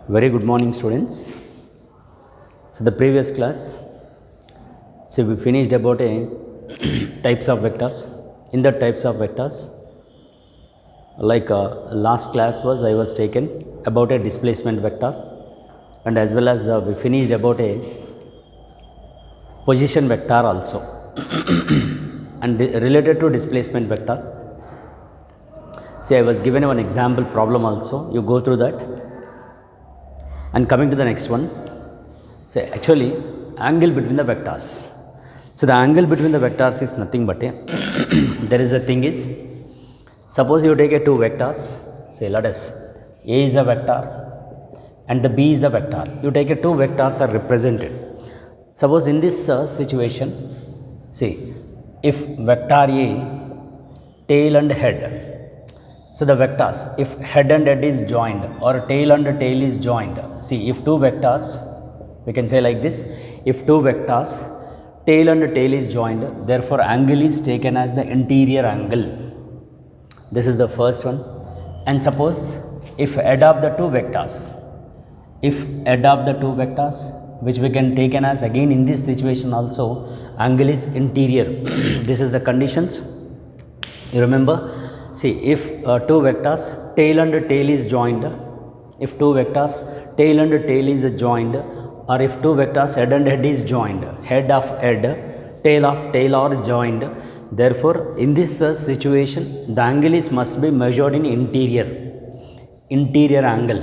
Very good morning, students. So the previous class, we finished about a types of vectors. In the types of vectors, like last class I was taken about a displacement vector, and as well as we finished about a position vector also, and related to displacement vector. See, I was given one example problem also. You go through that. And coming to the next one, say actually angle between the vectors. So the angle between the vectors is nothing but there is a thing is, suppose you take two vectors, say let us A is a vector and the B is a vector. You take two vectors are represented. Suppose in this situation, see if vector A, tail and head. So the vectors, if head and head is joined or tail and tail is joined, see if two vectors, we can say like this, if two vectors, tail and tail is joined, therefore angle is taken as the interior angle. This is the first one. And suppose if head of the two vectors, which we can taken as again in this situation also, angle is interior. This is the conditions. You remember? See, if two vectors, tail and tail is joined, if two vectors, tail and tail is joined, or if two vectors, head and head is joined, head of head, tail of tail are joined, therefore, in this situation, the angle is must be measured in interior angle.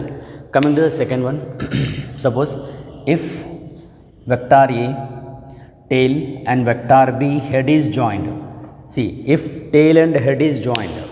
Coming to the second one, suppose if vector A, tail and vector B, head is joined. See, if tail and head is joined,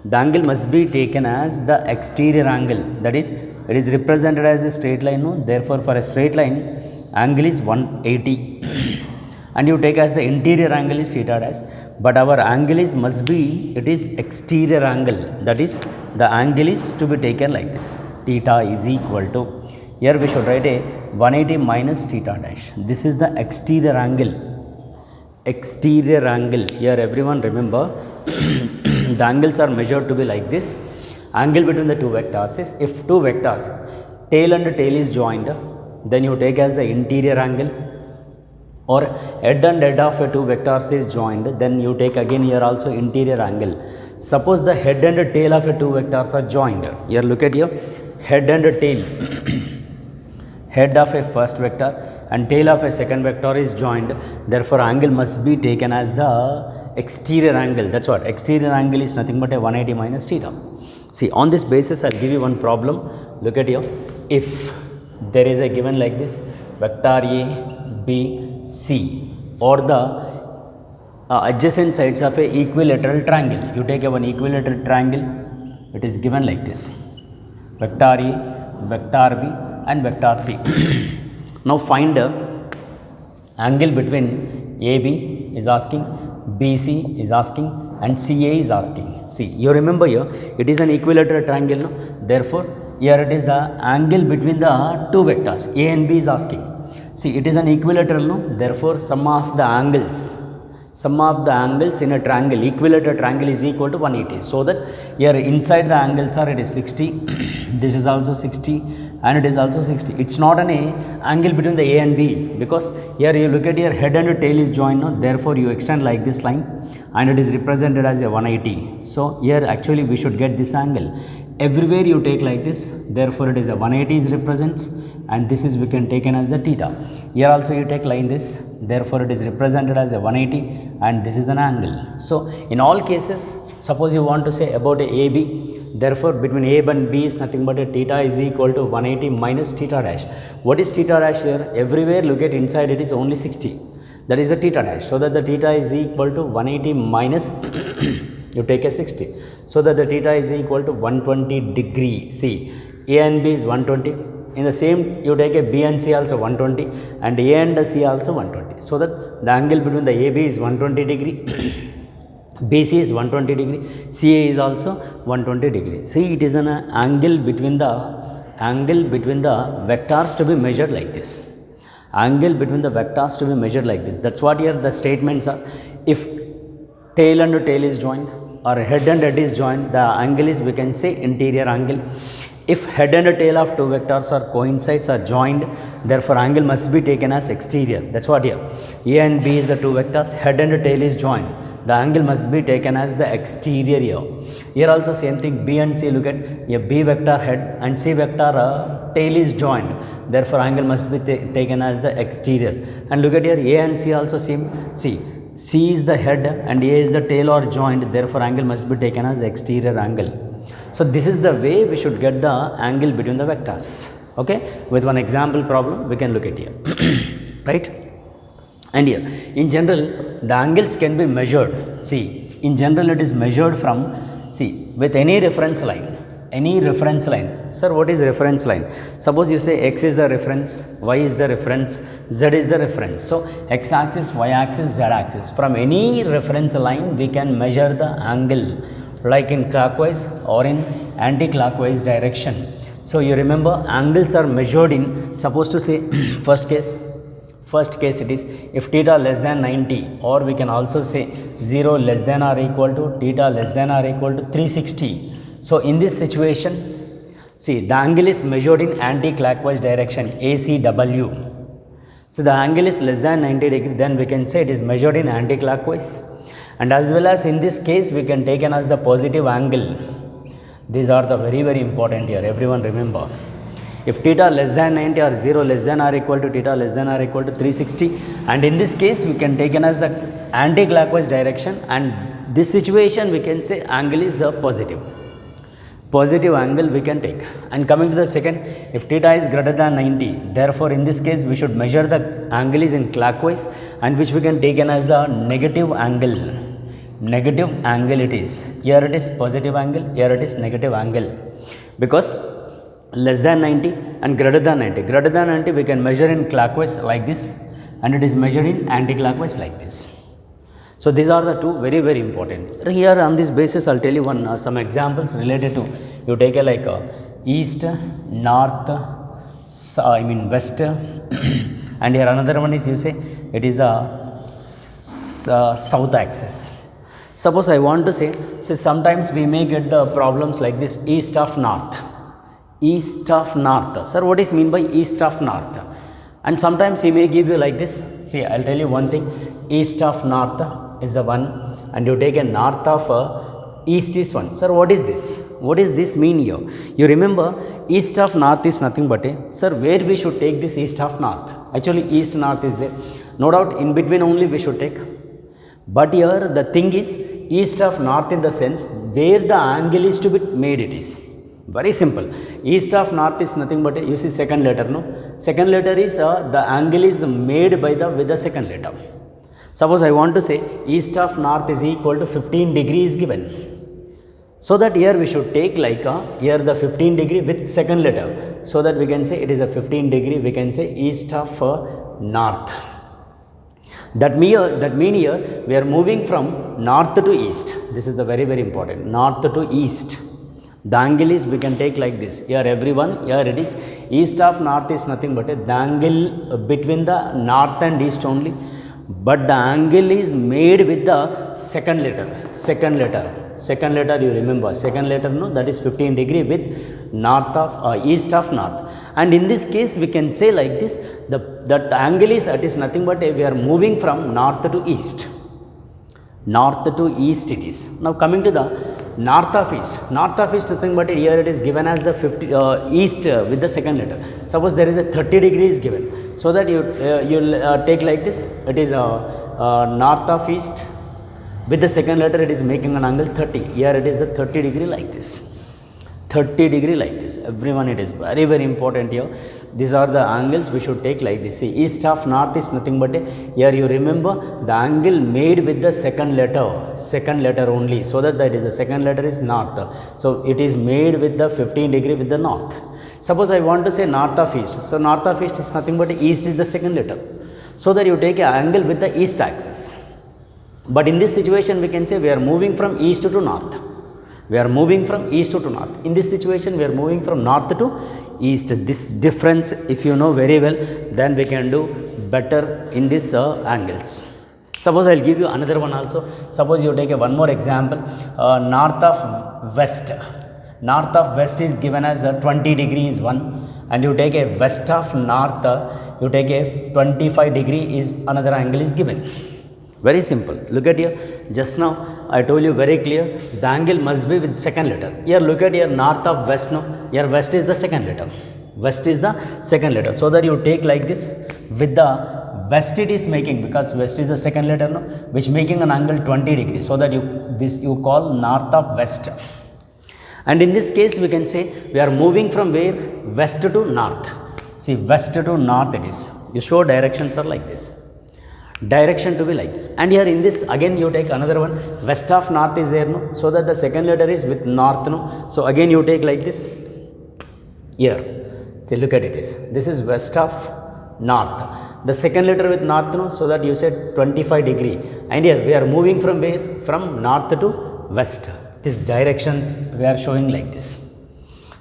the angle must be taken as the exterior angle, that is, it is represented as a straight line, no? Therefore, for a straight line, angle is 180 and you take as the interior angle is theta dash, but our angle is must be, it is exterior angle, that is, the angle is to be taken like this, theta is equal to, here we should write a 180 minus theta dash, this is the exterior angle, here everyone remember, the angles are measured to be like this. Angle between the two vectors is, if two vectors, tail and tail is joined, then you take as the interior angle, or head and head of two vectors is joined, then you take again here also interior angle. Suppose the head and tail of two vectors are joined. Here look at here, head and tail, head of a first vector and tail of a second vector is joined, therefore angle must be taken as the exterior angle. That's what exterior angle is, nothing but a 180 minus theta. See, on this basis I'll give you one problem. Look at here, if there is a given like this, vector A, B, C, or the adjacent sides of a equilateral triangle. You take one equilateral triangle, it is given like this, vector A, vector B and vector C. Now find the angle between AB is asking, BC is asking and CA is asking. See, you remember here, it is an equilateral triangle, no? Therefore, here it is the angle between the two vectors, A and B is asking. See, it is an equilateral, no? Therefore, sum of the angles in a triangle, equilateral triangle is equal to 180. So that here inside the angles are, it is 60, this is also 60 and it is also 60. It's not an angle between the A and B, because here you look at your head and tail is joined, no? Therefore, you extend like this line and it is represented as a 180. So, here actually we should get this angle. Everywhere you take like this, therefore, it is a 180 is represents and this is we can taken as a theta. Here also you take line this, therefore, it is represented as a 180 and this is an angle. So, in all cases, suppose you want to say about a AB, therefore, between A and B is nothing but a theta is equal to 180 minus theta dash. What is theta dash here? Everywhere look at inside it is only 60. That is a theta dash. So that the theta is equal to 180 minus you take a 60. So that the theta is equal to 120 degree. See, A and B is 120. In the same you take a B and C also 120 and A and C also 120. So that the angle between the AB is 120 degree. BC is 120 degree, CA is also 120 degree. See, it is an angle between the vectors to be measured like this. Angle between the vectors to be measured like this. That's what here the statements are. If tail and tail is joined or head and head is joined, the angle is, we can say, interior angle. If head and tail of two vectors are coincides or joined, therefore angle must be taken as exterior. That's what here. A and B is the two vectors, head and tail is joined. The angle must be taken as the exterior here. Here also same thing, B and C, look at a B vector head and C vector tail is joined. Therefore angle must be taken as the exterior. And look at here, A and C also same. See, C is the head and A is the tail are joined. Therefore angle must be taken as exterior angle. So this is the way we should get the angle between the vectors. Okay, with one example problem we can look at here. Right. And here in general the angles can be measured. See, in general it is measured from, see, with any reference line. Any reference line. Sir, what is reference line? Suppose you say x is the reference, y is the reference, z is the reference. So x axis, y axis, z axis. From any reference line we can measure the angle, like in clockwise or in anti-clockwise direction. So you remember angles are measured in, suppose to say first case it is if theta less than 90, or we can also say 0 less than or equal to theta less than or equal to 360. So in this situation, see, the angle is measured in anti-clockwise direction, ACW. So the angle is less than 90 degree, then we can say it is measured in anti-clockwise. And as well as in this case we can take as the positive angle. These are the very, very important here, everyone remember. If theta less than 90 or 0 less than or equal to theta less than or equal to 360, and in this case we can take as the anti-clockwise direction, and this situation we can say angle is a positive angle we can take. And coming to the second, if theta is greater than 90, therefore in this case we should measure the angle is in clockwise, and which we can take as the negative angle. Negative angle it is. Here it is positive angle, here it is negative angle, because less than 90 and greater than 90. Greater than 90 we can measure in clockwise like this, and it is measured in anti-clockwise like this. So these are the two very, very important. Here on this basis I'll tell you some examples related to, you take a like east, north, west, and here another one is, you say it is a south axis. Suppose I want to say sometimes we may get the problems like this, east of north. East of north. Sir, what is mean by east of north? And sometimes he may give you like this. See, I'll tell you one thing. East of north is the one, and you take a north of east is one. Sir, what is this? What is this mean here? You remember east of north is nothing but a, sir, where we should take this east of north? Actually east north is there. No doubt in between only we should take. But here the thing is east of north in the sense where the angle is to be made it is. Very simple. East of north is nothing but a, you see second letter, no? Second letter is the angle is made by the with the second letter. Suppose I want to say east of north is equal to 15 degrees given. So that here we should take like here the 15 degree with second letter. So that we can say it is a 15 degree, we can say east of north. That mean here we are moving from north to east. This is the very, very important. North to east. The angle is we can take like this. Here everyone, here it is east of north is nothing but the angle between the north and east only. But the angle is made with the second letter. Second letter you remember. Second letter, no, that is 15 degree with north of east of north. And in this case we can say like this, that angle is, that is nothing but we are moving from north to east. North to east it is. Now coming to the north of east. North of east nothing but here it is given as the 50 east with the second letter. Suppose there is a 30 degrees given. So that you take like this. It is north of east with the second letter, it is making an angle 30. Here it is the 30 degree like this. 30 degree like this. Everyone, it is very, very important here. These are the angles we should take like this. See, east of north is nothing but here you remember the angle made with the second letter only. So that is the second letter is north. So it is made with the 15 degree with the north. Suppose I want to say north of east. So north of east is nothing but east is the second letter. So that you take an angle with the east axis. But in this situation we can say we are moving from east to north. We are moving from east to north. In this situation we are moving from north to east. This difference if you know very well, then we can do better in this angles. Suppose I will give you another one also. Suppose you take one more example, north of west. north of west is given as 20 degree is 1, and you take a west of north, you take a 25 degree is another angle is given. Very simple. Look at here, just now I told you very clear, the angle must be with second letter. Here look at here, north of west, no, here west is the second letter, west is the second letter, so that you take like this, with the west it is making, because west is the second letter, no, which making an angle 20 degrees, so that you call north of west. And in this case we can say we are moving from where, west to north. See, west to north it is, you show directions are like this, direction to be like this. And here in this again you take another one, west of north is there, no, so that the second letter is with north, no, so again you take like this here. See, look at it is, this is west of north, the second letter with north, no, so that you said 25 degree, and here we are moving from where, from north to west. These directions we are showing like this.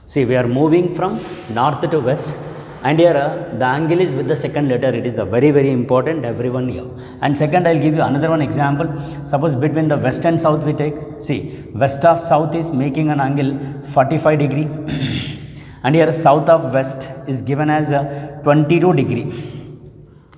See, we are moving from north to west, and here the angle is with the second letter, it is a very very important, everyone here. And second, I will give you another one example. Suppose between the west and south we take, see, west of south is making an angle 45 degree and here south of west is given as a 22 degree.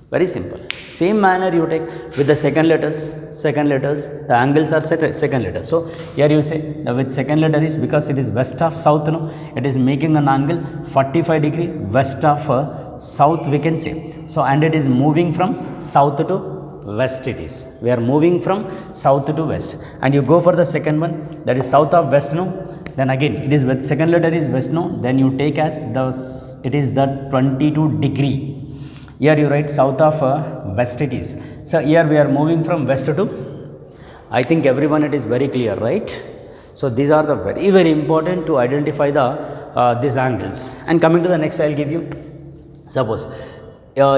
Very simple. Same manner you take with the second letters, the angles are set second letter. So here you say with second letter is, because it is west of south, no, it is making an angle 45 degree west of south we can say. So, and it is moving from south to west it is. We are moving from south to west, and you go for the second one, that is south of west, no, then again it is with second letter is west, no, then you take as the, it is the 22 degree. Here you write south of west it is. So here we are moving from west to, I think everyone it is very clear, right? So these are the very very important to identify the these angles. And coming to the next, I will give you, suppose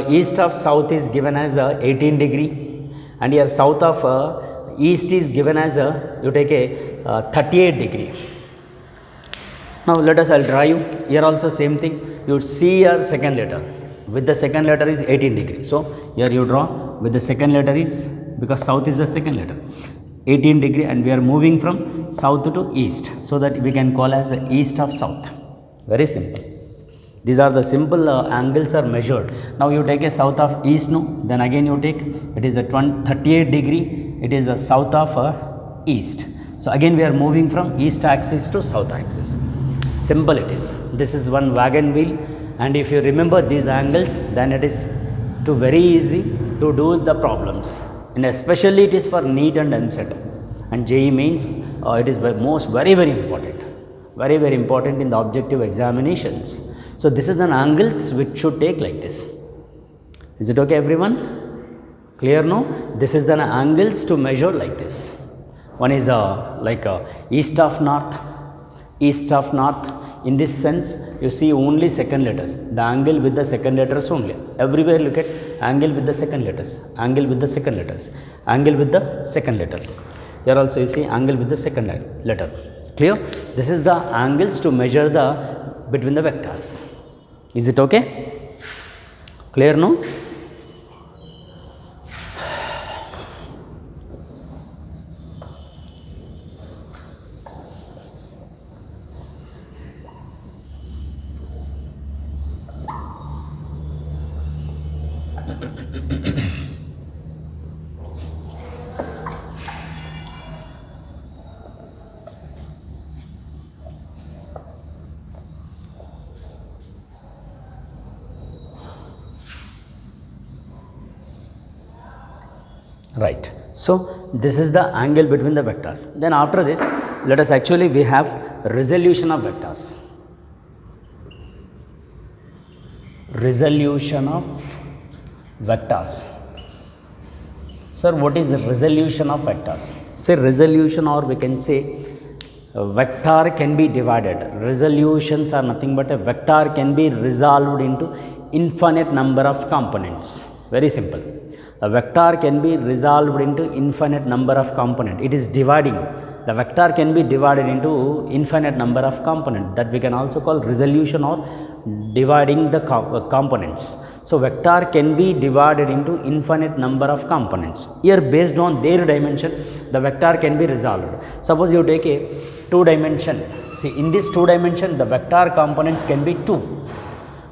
east of south is given as 18 degree, and here south of east is given as you take a 38 degree. Now let us, I will draw you here also same thing. You see your second letter, with the second letter is 18 degree. So here you draw with the second letter is, because south is the second letter, 18 degree, and we are moving from south to east, so that we can call as east of south. Very simple. These are the simple angles are measured. Now you take a south of east, no, then again you take, it is a 38 degree, it is a south of east. So again we are moving from east axis to south axis. Simple it is. This is one wagon wheel, and if you remember these angles, then it is very easy to do the problems, and especially it is for NEET and EAMCET and JEE Mains. It is very very important in the objective examinations. So this is an angles which should take like this. Is it okay everyone? Clear? No, this is the angles to measure like this. One is like east of north. In this sense, you see only second letters, the angle with the second letters only. Everywhere look at angle with the second letters, angle with the second letters, angle with the second letters. Here also you see angle with the second letter. Clear? This is the angles to measure the between the vectors. Is it okay? Clear? No? Right. So this is the angle between the vectors. Then after this, let us actually we have resolution of vectors. Resolution of vectors. Sir, what is the resolution of vectors? Say resolution, or we can say a vector can be divided. Resolutions are nothing but a vector can be resolved into infinite number of components. Very simple. A vector can be resolved into infinite number of components. It is dividing. The vector can be divided into infinite number of components, that we can also call resolution or dividing the components. So vector can be divided into infinite number of components. Here based on their dimension, the vector can be resolved. Suppose you take a two dimension. See, in this two dimension, the vector components can be two.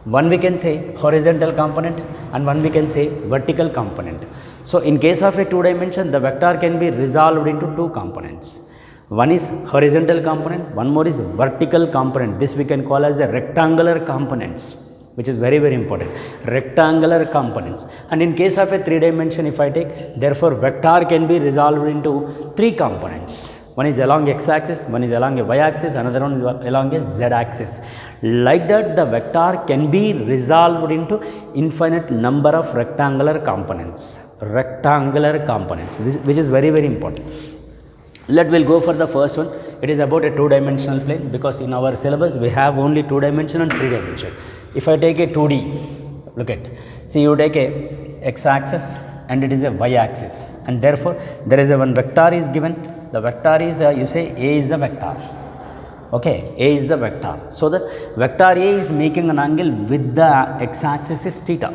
One we can say horizontal component and one we can say vertical component. So in case of a two dimension, the vector can be resolved into two components. One is horizontal component, one more is vertical component. This we can call as the rectangular components, which is very, very important. Rectangular components. And in case of a three dimension, if I take, therefore vector can be resolved into three components. One is along x axis, one is along a y axis, another one is along a z axis. Like that, the vector can be resolved into infinite number of rectangular components. Rectangular components, this, which is very, very important. We'll go for the first one. It is about a two-dimensional plane, because in our syllabus we have only two dimension and three dimension. If I take a 2D, look at, see, you take a x axis and it is a y axis, and therefore there is a one vector is given. The vector is you say A is the vector. Okay, A is the vector. So the vector A is making an angle with the x axis is theta.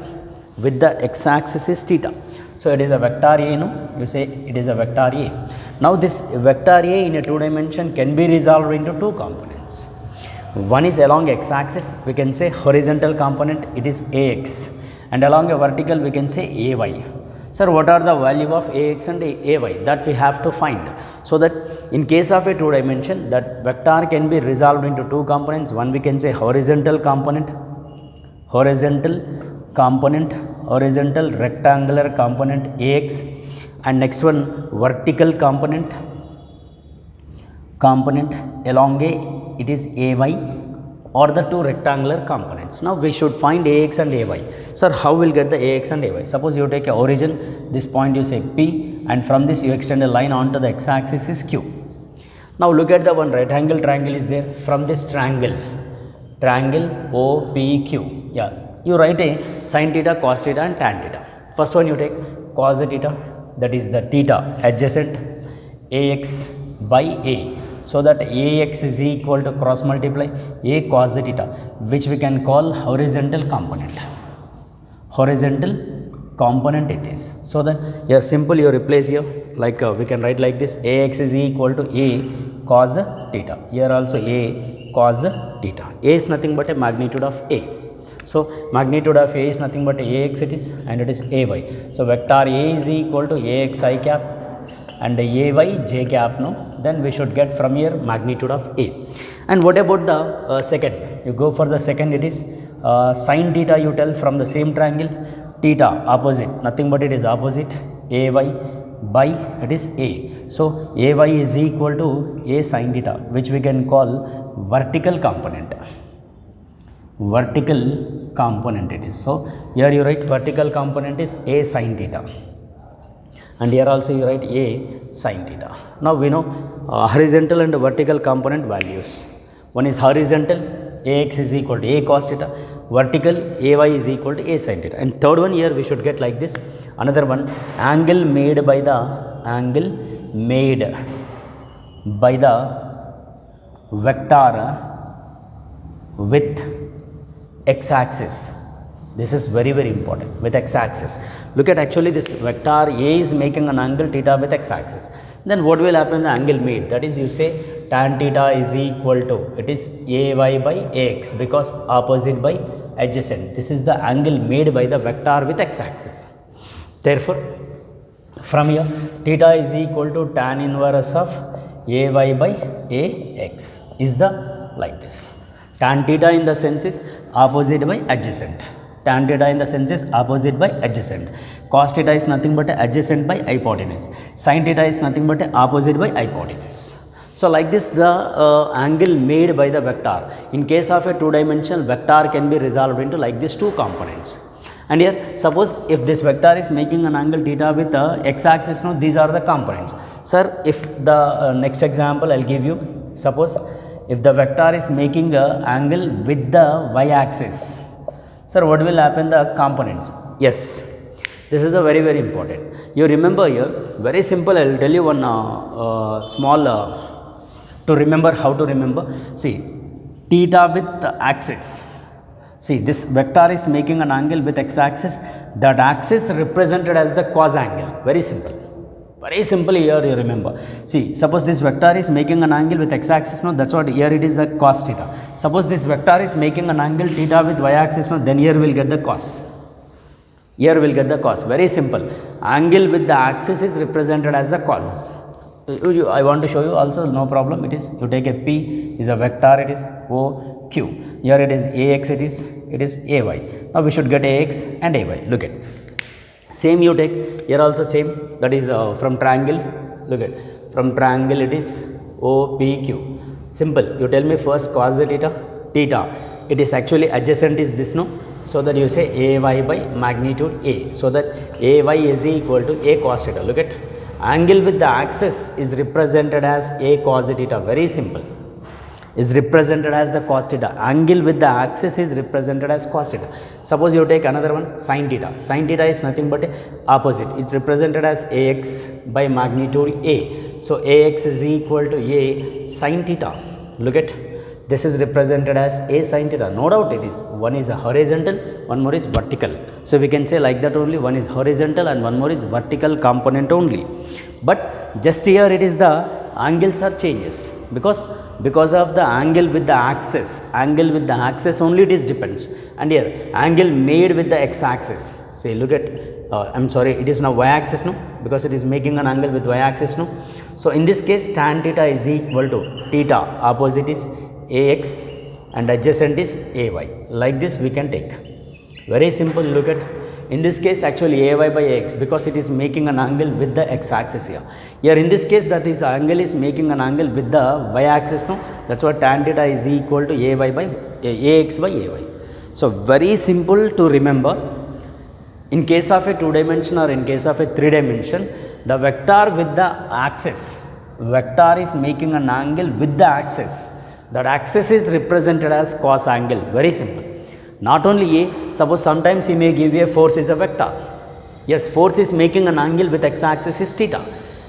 With the x axis is theta. So it is a vector A, no? You say it is a vector A. Now this vector A in a two dimension can be resolved into two components. One is along x axis, we can say horizontal component, it is Ax, and along a vertical we can say Ay. Sir, what are the value of Ax and Ay? That we have to find. So that in case of a two dimension, that vector can be resolved into two components. One we can say horizontal component, horizontal rectangular component Ax, and next one vertical component along it is Ay, or the two rectangular components. Now we should find Ax and Ay. Sir, how will get the Ax and Ay? Suppose you take a origin, this point you say P, and from this you extend a line onto the x-axis is Q. Now look at the one right angle triangle is there. From this triangle OPQ, yeah, you write a sin theta, cos theta and tan theta. First one you take cos theta, that is the theta adjacent Ax by A. So that Ax is equal to cross multiply A cos theta, which we can call horizontal component. Horizontal component it is. So that here simple you replace here, like we can write like this: Ax is equal to A cos theta. Here also A cos theta. A is nothing but a magnitude of A. So magnitude of A is nothing but Ax it is, and it is Ay. So vector A is equal to Ax I cap and Ay j cap, no? Then we should get from here magnitude of A. And what about the second? You go for the second, it is sin theta, you tell from the same triangle, theta opposite, nothing but it is opposite Ay by it is A. So Ay is equal to A sin theta, which we can call vertical component. Vertical component it is. So here you write vertical component is A sin theta, and here also you write A sin theta. Now we know horizontal and vertical component values. One is horizontal, Ax is equal to A cos theta, vertical Ay is equal to A sin theta, and third one here we should get like this. Another one, angle made by the vector with x-axis. This is very, very important, with x-axis. Look at, actually this vector A is making an angle theta with x-axis. Then what will happen? The angle made, that is you say tan theta is equal to, it is Ay by Ax, because opposite by adjacent. This is the angle made by the vector with x-axis. Therefore, from here theta is equal to tan inverse of Ay by Ax is the like this. Tan theta in the sense is opposite by adjacent. Tan theta in the sense is opposite by adjacent. Cos theta is nothing but adjacent by hypotenuse. Sin theta is nothing but opposite by hypotenuse. So like this, the angle made by the vector. In case of a two-dimensional vector can be resolved into like this two components. And here suppose if this vector is making an angle theta with x-axis, no, these are the components. Sir, if the next example I'll give you, suppose if the vector is making an angle with the y-axis, sir, what will happen? The components. Yes, this is a very, very important. You remember here, very simple. I will tell you one small to remember, how to remember. See, theta with the axis. See, this vector is making an angle with x-axis. That axis represented as the cos angle. Very simple. Very simple here you remember. See, suppose this vector is making an angle with x-axis, no, that's what here it is the cos theta. Suppose this vector is making an angle theta with y-axis, no, then here we will get the cos. Here we will get the cos. Very simple. Angle with the axis is represented as the cos. I want to show you also, no problem. It is, you take a P is a vector, it is O, Q. Here it is AX, it is AY. Now we should get AX and AY. Look at. Same you take, here also same, that is from triangle, look at, from triangle it is OPQ. Simple, you tell me first cos theta, it is actually adjacent is this, no? So that you say AY by magnitude A, so that AY is equal to A cos theta. Look at, angle with the axis is represented as A cos theta, very simple, is represented as the cos theta. Angle with the axis is represented as cos theta. Suppose you take another one, sin theta. Sin theta is nothing but opposite. It represented as AX by magnitude A. So AX is equal to A sin theta. Look at, this is represented as A sin theta. No doubt it is. One is a horizontal, one more is vertical. So we can say like that only, one is horizontal and one more is vertical component only. But just here it is the angles are changes because of the angle with the axis only it is depends. And here angle made with the x-axis, say look at, I'm sorry, it is now y-axis, no, because it is making an angle with y-axis, no. So in this case tan theta is equal to theta, opposite is AX and adjacent is AY. Like this we can take. Very simple, look at, in this case actually AY by AX, because it is making an angle with the x-axis here. Here in this case that is angle is making an angle with the y-axis, no, that's what tan theta is equal to AY by AX by AY. So very simple to remember. In case of a 2-dimension or in case of a 3-dimension, the vector with the axis, vector is making an angle with the axis. That axis is represented as cos angle, very simple. Not only A, suppose sometimes he may give you a force is a vector. Yes, force is making an angle with x-axis is theta.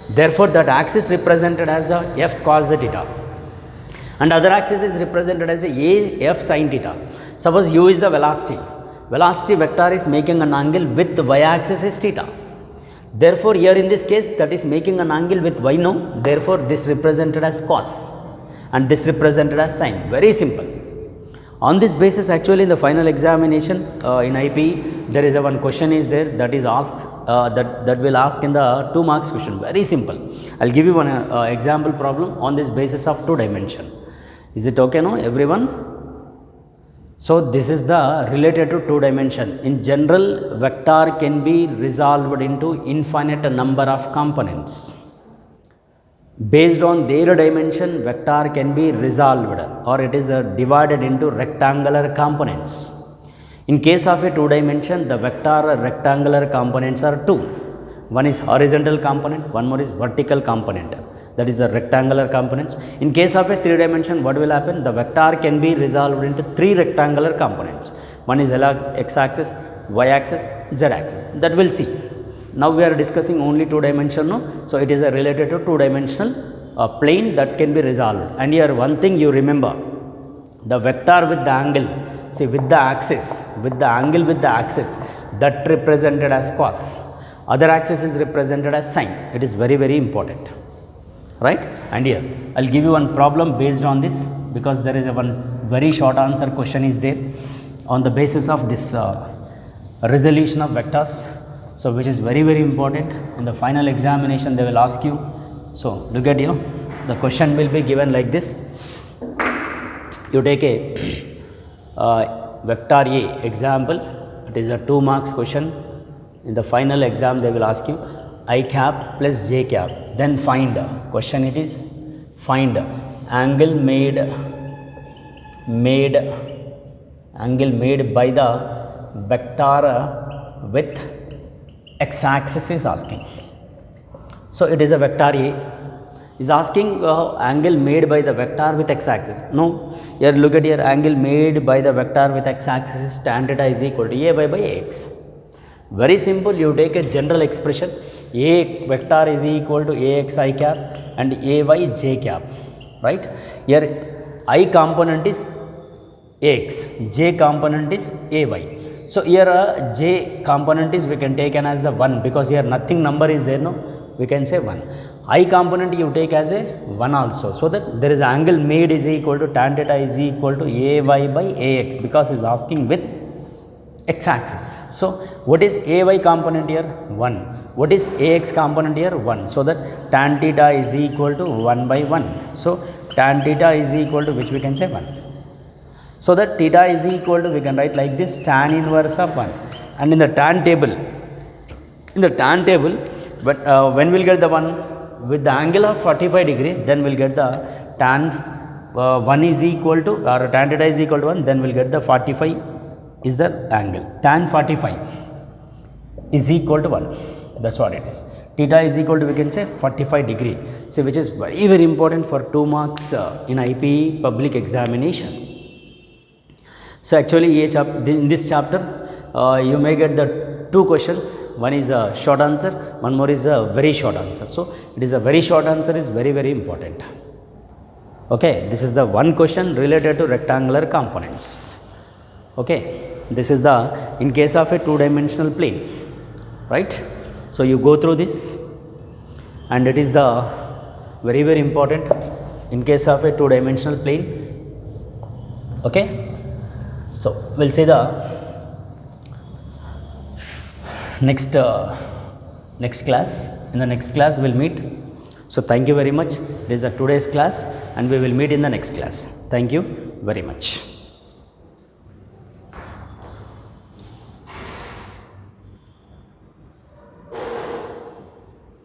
Therefore, that axis represented as a F cos the theta. And other axis is represented as a F sin theta. Suppose u is the velocity. Velocity vector is making an angle with the y-axis is theta. Therefore, here in this case that is making an angle with y, no. Therefore, this represented as cos and this represented as sine. Very simple. On this basis actually in the final examination in IP there is a one question is there that is asked that will ask in the 2 marks question. Very simple. I will give you one example problem on this basis of 2 dimension. Is it okay, no, everyone? So this is the related to 2 dimension. In general, vector can be resolved into infinite number of components. Based on their dimension, vector can be resolved or it is divided into rectangular components. In case of a 2 dimension, the vector rectangular components are 2. One is horizontal component, one more is vertical component. That is the rectangular components. In case of a 3 dimension, what will happen? The vector can be resolved into 3 rectangular components. One is x-axis, y-axis, z-axis. That we'll see. Now we are discussing only 2 dimension, no? So it is a related to 2 dimensional plane that can be resolved. And here one thing you remember, the vector with the angle, see with the axis, with the angle with the axis, that represented as cos. Other axis is represented as sine. It is very, very important. Right? And here I will give you one problem based on this, because there is a one very short answer question is there on the basis of this resolution of vectors. So which is very, very important. In the final examination they will ask you. So look at here, the question will be given like this. You take a vector A example, it is a 2 marks question. In the final exam they will ask you I cap plus j cap, then find, question it is find angle made by the vector with x-axis is asking. So it is a vector A is asking angle made by the vector with x-axis. No, here look at here, angle made by the vector with x-axis is tan theta is equal to AY by AX. Very simple, you take a general expression, A vector is equal to AX I cap and AY j cap, right? Here I component is AX, j component is AY. So here j component is we can take as the 1, because here nothing number is there, no? we can say 1. I component you take as a 1 also, so that there is angle made is equal to tan theta is equal to ay by ax, because is asking with x axis. So what is ay component here? 1. What is ax component here? 1. So that tan theta is equal to 1 by 1. So tan theta is equal to, which we can say 1. So that theta is equal to, we can write like this, tan inverse of 1. And in the tan table, but when we'll get the 1 with the angle of 45 degree, then we'll get the tan 1 is equal to, or tan theta is equal to 1, then we'll get the 45 is the angle. Tan 45 is equal to 1. That's what it is. Theta is equal to, we can say 45 degree. See, which is very, very important for 2 marks in IPE public examination. So actually in this chapter you may get the 2 questions. One is a short answer, one more is a very short answer. So it is a very short answer is very, very important. Okay, this is the one question related to rectangular components. Okay, this is the, in case of a 2-dimensional plane, right? So you go through this, and it is the very, very important in case of a 2-dimensional plane. Okay, so we'll see the next class. In the next class we'll meet. So thank you very much. This is a today's class, and we will meet in the next class. Thank you very much.